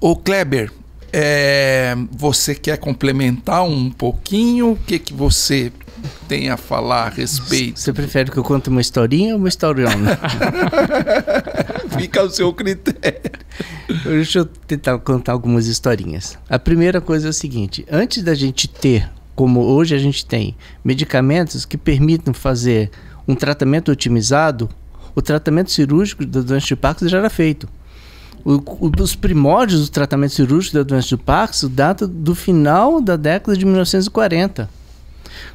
Ô Kleber, você quer complementar um pouquinho? O que você tem a falar a respeito? Você prefere que eu conte uma historinha ou uma historiona? Fica ao seu critério. Deixa eu tentar contar algumas historinhas. A primeira coisa é o seguinte: antes da gente ter, como hoje a gente tem, medicamentos que permitam fazer um tratamento otimizado, o tratamento cirúrgico da doença de Parkinson já era feito. Os primórdios do tratamento cirúrgico da doença de Parkinson datam do final da década de 1940.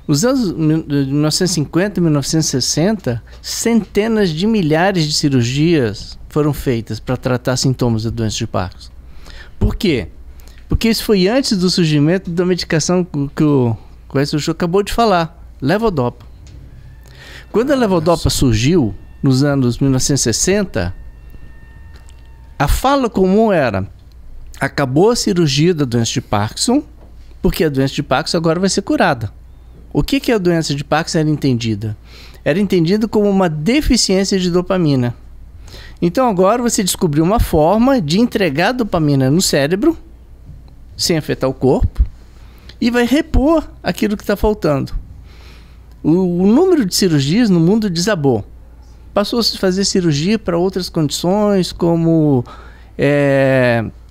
Nos anos 1950 e 1960, centenas de milhares de cirurgias foram feitas para tratar sintomas da doença de Parkinson. Por quê? Porque isso foi antes do surgimento da medicação que o Wesley acabou de falar, levodopa. Quando a levodopa surgiu, nos anos 1960, a fala comum era: acabou a cirurgia da doença de Parkinson, porque a doença de Parkinson agora vai ser curada. O que a doença de Parkinson era entendida? Era entendida como uma deficiência de dopamina. Então agora você descobriu uma forma de entregar dopamina no cérebro, sem afetar o corpo, e vai repor aquilo que está faltando. O número de cirurgias no mundo desabou. Passou a se fazer cirurgia para outras condições, como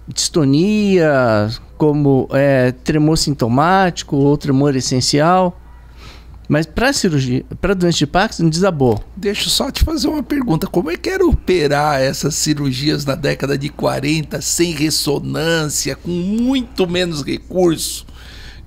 distonia, como tremor sintomático ou tremor essencial. Mas para cirurgia, para doença de Parkinson, desabou. Deixa eu só te fazer uma pergunta. Como é que era operar essas cirurgias na década de 40 sem ressonância, com muito menos recurso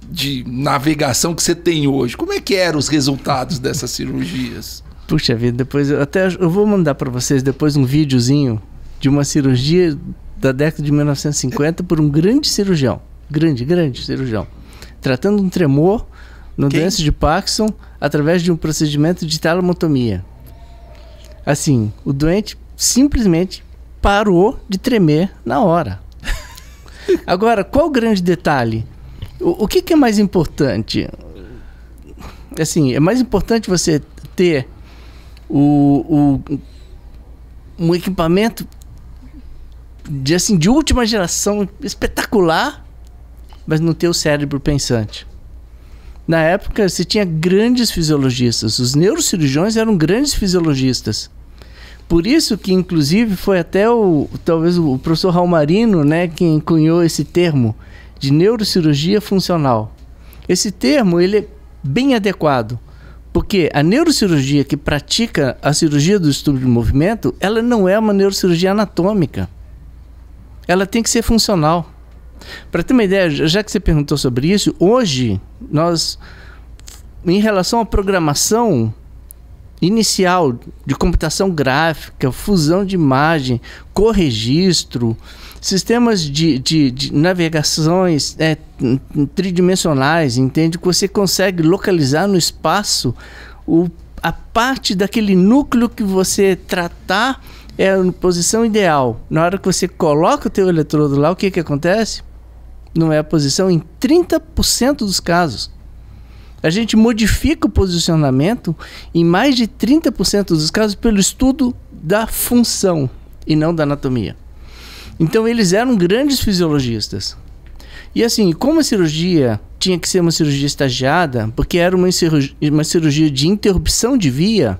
de navegação que você tem hoje? Como é que eram os resultados dessas cirurgias? Puxa vida, depois eu vou mandar para vocês depois um videozinho de uma cirurgia da década de 1950 por um grande cirurgião. Grande cirurgião. Tratando um tremor na doença de Parkinson através de um procedimento de talomotomia. Assim, o doente simplesmente parou de tremer na hora. Agora, qual o grande detalhe? O que é mais importante? Assim, é mais importante você ter um equipamento de última geração espetacular, mas não ter o cérebro pensante. Na época, se tinha grandes fisiologistas. Os neurocirurgiões eram grandes fisiologistas. Por isso que, inclusive, foi até talvez o professor Raumarino, né, quem cunhou esse termo de neurocirurgia funcional. Esse termo ele é bem adequado, porque a neurocirurgia que pratica a cirurgia do estudo de movimento, ela não é uma neurocirurgia anatômica. Ela tem que ser funcional. Para ter uma ideia, já que você perguntou sobre isso, hoje nós, em relação à programação inicial de computação gráfica, fusão de imagem, corregistro, sistemas de navegações tridimensionais, entende? Que você consegue localizar no espaço a parte daquele núcleo que você tratar é a posição ideal. Na hora que você coloca o teu eletrodo lá, o que acontece? Não é a posição em 30% dos casos. A gente modifica o posicionamento em mais de 30% dos casos pelo estudo da função e não da anatomia. Então eles eram grandes fisiologistas. E assim, como a cirurgia tinha que ser uma cirurgia estagiada, porque era uma cirurgia de interrupção de via,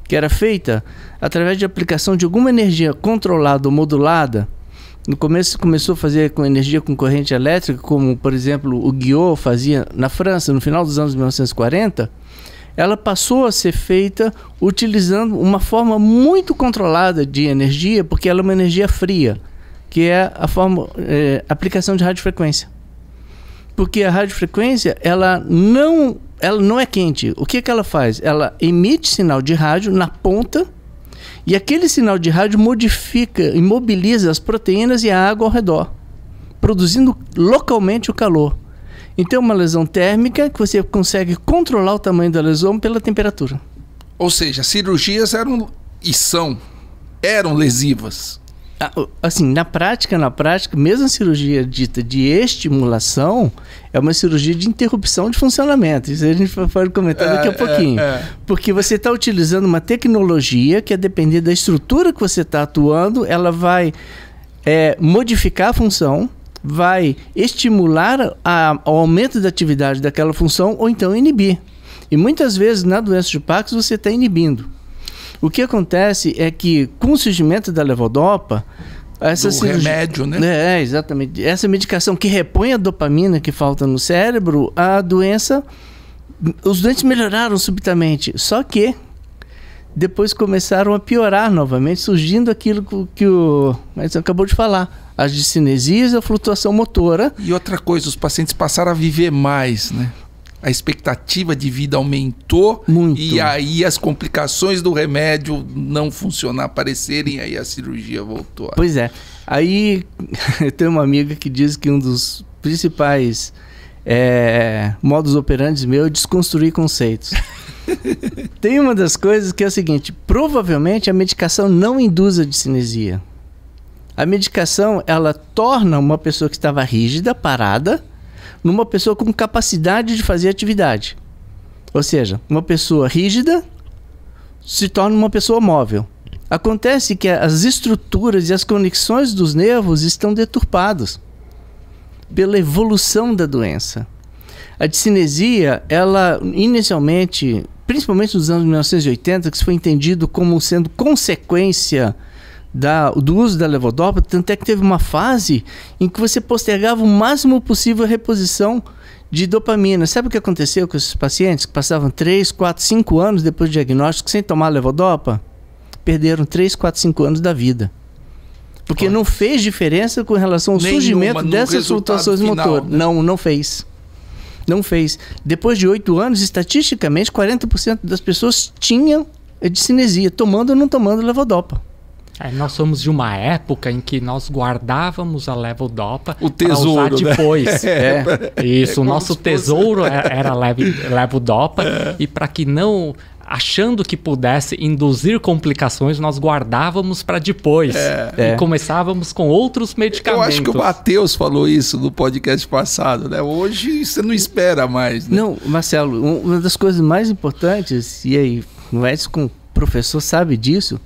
que era feita através de aplicação de alguma energia controlada ou modulada. No começo começou a fazer com energia com corrente elétrica, como por exemplo o Guiot fazia na França no final dos anos 1940. Ela passou a ser feita utilizando uma forma muito controlada de energia, porque ela é uma energia fria, que é a aplicação de radiofrequência. Porque a radiofrequência ela não é quente. O que ela faz? Ela emite sinal de rádio na ponta, e aquele sinal de rádio modifica, imobiliza as proteínas e a água ao redor, produzindo localmente o calor. Então é uma lesão térmica que você consegue controlar o tamanho da lesão pela temperatura. Ou seja, cirurgias eram lesivas. Assim, na prática, mesmo a cirurgia dita de estimulação é uma cirurgia de interrupção de funcionamento. Isso a gente pode comentar daqui a pouquinho. Porque você está utilizando uma tecnologia que, a depender da estrutura que você está atuando, ela vai modificar a função, vai estimular o aumento da atividade daquela função ou então inibir. E muitas vezes na doença de Parkinson você está inibindo. O que acontece é que com o surgimento da levodopa, remédio, né? Exatamente. Essa medicação que repõe a dopamina que falta no cérebro, os doentes melhoraram subitamente. Só que depois começaram a piorar novamente, surgindo aquilo que o Edson acabou de falar. As discinesias e a flutuação motora. E outra coisa, os pacientes passaram a viver mais, né? A expectativa de vida aumentou. Muito. E aí as complicações do remédio não funcionar, aparecerem, aí a cirurgia voltou. Pois é. Aí eu tenho uma amiga que diz que um dos principais modus operandi meu é desconstruir conceitos. Tem uma das coisas que é o seguinte: provavelmente a medicação não induz a discinesia. A medicação, ela torna uma pessoa que estava rígida, parada, numa pessoa com capacidade de fazer atividade. Ou seja, uma pessoa rígida se torna uma pessoa móvel. Acontece que as estruturas e as conexões dos nervos estão deturpadas pela evolução da doença. A discinesia, ela inicialmente, principalmente nos anos 1980, que isso foi entendido como sendo consequência do uso da levodopa, tanto é que teve uma fase em que você postergava o máximo possível a reposição de dopamina. Sabe o que aconteceu com esses pacientes que passavam 3, 4, 5 anos depois do diagnóstico sem tomar levodopa? Perderam 3, 4, 5 anos da vida. Porque não fez diferença com relação ao surgimento dessas flutuações motoras. Né? Não fez. Não fez. Depois de 8 anos, estatisticamente, 40% das pessoas tinham discinesia, tomando ou não tomando levodopa. Nós somos de uma época em que nós guardávamos a levodopa para usar depois. Isso, o nosso tesouro era levodopa e para que não, achando que pudesse induzir complicações, nós guardávamos para depois e começávamos com outros medicamentos. Eu acho que o Matheus falou isso no podcast passado, né? Hoje você não espera mais, né? Não, Marcelo, uma das coisas mais importantes, e aí o Edson, como professor, sabe disso.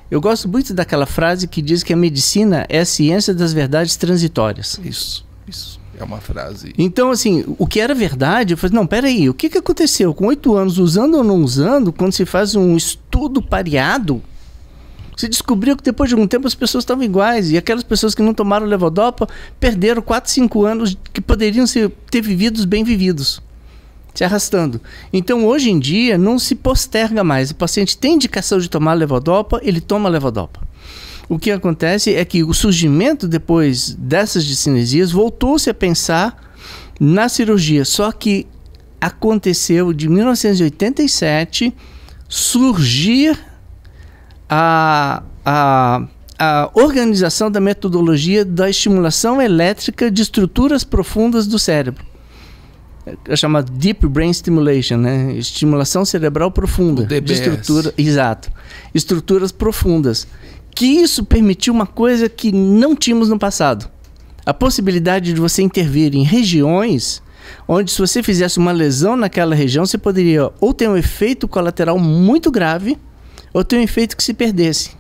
Eu gosto muito daquela frase que diz que a medicina é a ciência das verdades transitórias. Isso é uma frase. Então, assim, o que era verdade, eu falei, não, peraí, o que aconteceu? Com 8 anos, usando ou não usando, quando se faz um estudo pareado, se descobriu que depois de algum tempo as pessoas estavam iguais, e aquelas pessoas que não tomaram levodopa perderam 4, 5 anos que poderiam ter vividos bem vividos. Se arrastando. Então, hoje em dia, não se posterga mais. O paciente tem indicação de tomar levodopa, ele toma levodopa. O que acontece é que o surgimento depois dessas discinesias voltou-se a pensar na cirurgia. Só que aconteceu de 1987 surgir a organização da metodologia da estimulação elétrica de estruturas profundas do cérebro. É chamado Deep Brain Stimulation, né? Estimulação cerebral profunda. DBS. Exato. Estruturas profundas. Que isso permitiu uma coisa que não tínhamos no passado. A possibilidade de você intervir em regiões onde, se você fizesse uma lesão naquela região, você poderia ou ter um efeito colateral muito grave ou ter um efeito que se perdesse.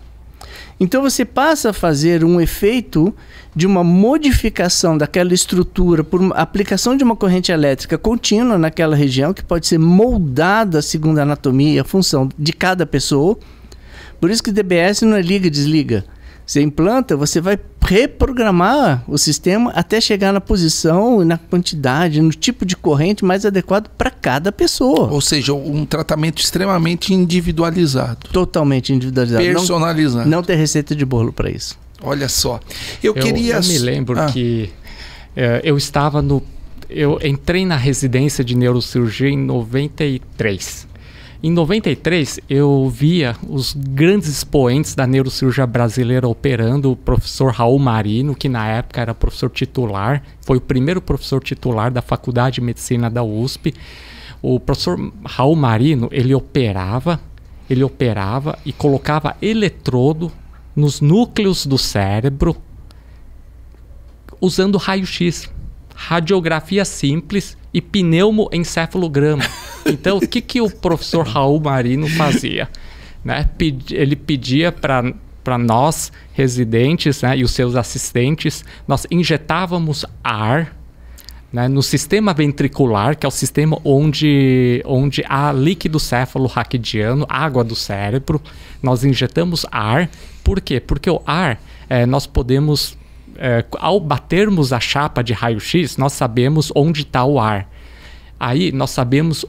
Então você passa a fazer um efeito de uma modificação daquela estrutura por uma aplicação de uma corrente elétrica contínua naquela região, que pode ser moldada segundo a anatomia e a função de cada pessoa. Por isso que DBS não é liga e desliga. Você implanta, você vai reprogramar o sistema até chegar na posição, na quantidade, no tipo de corrente mais adequado para cada pessoa. Ou seja, um tratamento extremamente individualizado. Totalmente individualizado. Personalizado. Não ter receita de bolo para isso. Olha só. Eu me lembro que eu entrei na residência de neurocirurgia em 93. Em 93, eu via os grandes expoentes da neurocirurgia brasileira operando, o professor Raul Marino, que na época era professor titular, foi o primeiro professor titular da Faculdade de Medicina da USP. O professor Raul Marino, ele operava e colocava eletrodo nos núcleos do cérebro usando raio-x, radiografia simples e pneumoencefalograma. Então, o que o professor Raul Marino fazia? Né? Ele pedia para para nós, residentes, né, e os seus assistentes, nós injetávamos ar, né, no sistema ventricular, que é o sistema onde há líquido céfalo-raquidiano, água do cérebro. Nós injetamos ar. Por quê? Porque o ar, nós podemos, ao batermos a chapa de raio-x, nós sabemos onde está o ar. Aí nós sabemos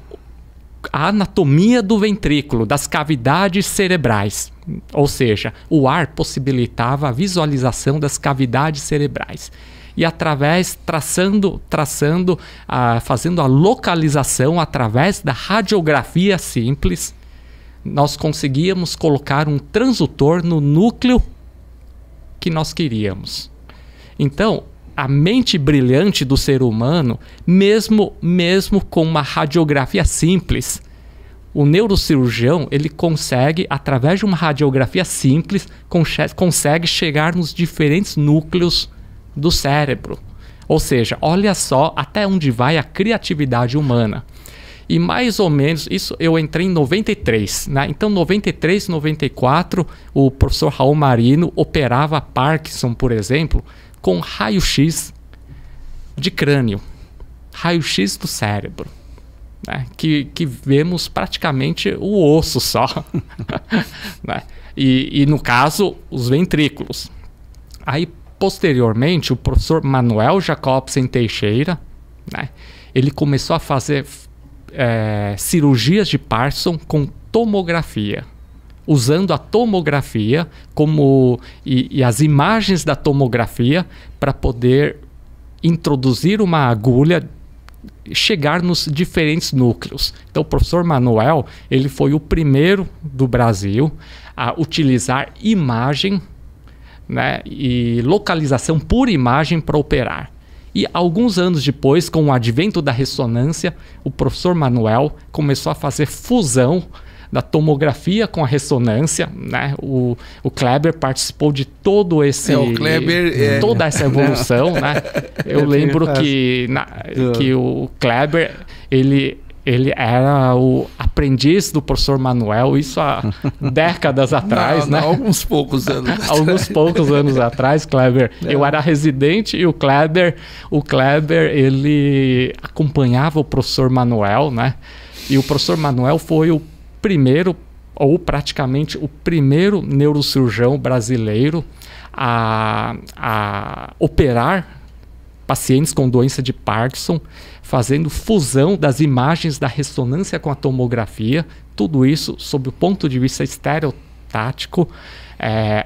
a anatomia do ventrículo, das cavidades cerebrais. Ou seja, o ar possibilitava a visualização das cavidades cerebrais. E através, fazendo a localização através da radiografia simples, nós conseguíamos colocar um transdutor no núcleo que nós queríamos. Então, a mente brilhante do ser humano, mesmo com uma radiografia simples, o neurocirurgião, ele consegue, através de uma radiografia simples, consegue chegar nos diferentes núcleos do cérebro. Ou seja, olha só até onde vai a criatividade humana. E mais ou menos, isso eu entrei em 93, né? Então 93, 94, o professor Raul Marino operava Parkinson, por exemplo, com raio-x de crânio, raio-x do cérebro, né? que vemos praticamente o osso só, né? E no caso, os ventrículos. Aí, posteriormente, o professor Manuel Jacobsen Teixeira, né, ele começou a fazer cirurgias de Parkinson com tomografia, usando a tomografia e as imagens da tomografia para poder introduzir uma agulha, chegar nos diferentes núcleos. Então, o professor Manuel, ele foi o primeiro do Brasil a utilizar imagem, né, e localização por imagem para operar. E alguns anos depois, com o advento da ressonância, o professor Manuel começou a fazer fusão da tomografia com a ressonância, né? O Kleber participou de todo esse toda essa evolução, né? Eu lembro que o Kleber ele era o aprendiz do professor Manuel, isso há décadas atrás, né? Alguns poucos anos. Alguns poucos anos atrás, Kleber. Eu era residente e o Kleber, ele acompanhava o professor Manuel, né? E o professor Manuel foi o primeiro, ou praticamente o primeiro neurocirurgião brasileiro a operar pacientes com doença de Parkinson, fazendo fusão das imagens da ressonância com a tomografia, tudo isso sob o ponto de vista estereotático,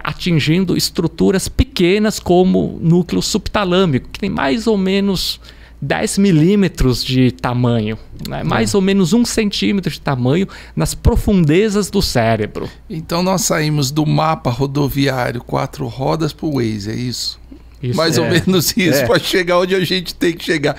atingindo estruturas pequenas como núcleo subtalâmico, que tem mais ou menos 10 milímetros de tamanho, né? Mais ou menos 1 centímetro de tamanho nas profundezas do cérebro. Então nós saímos do mapa rodoviário 4 rodas para o Waze, é isso? Mais ou menos isso, para chegar onde a gente tem que chegar.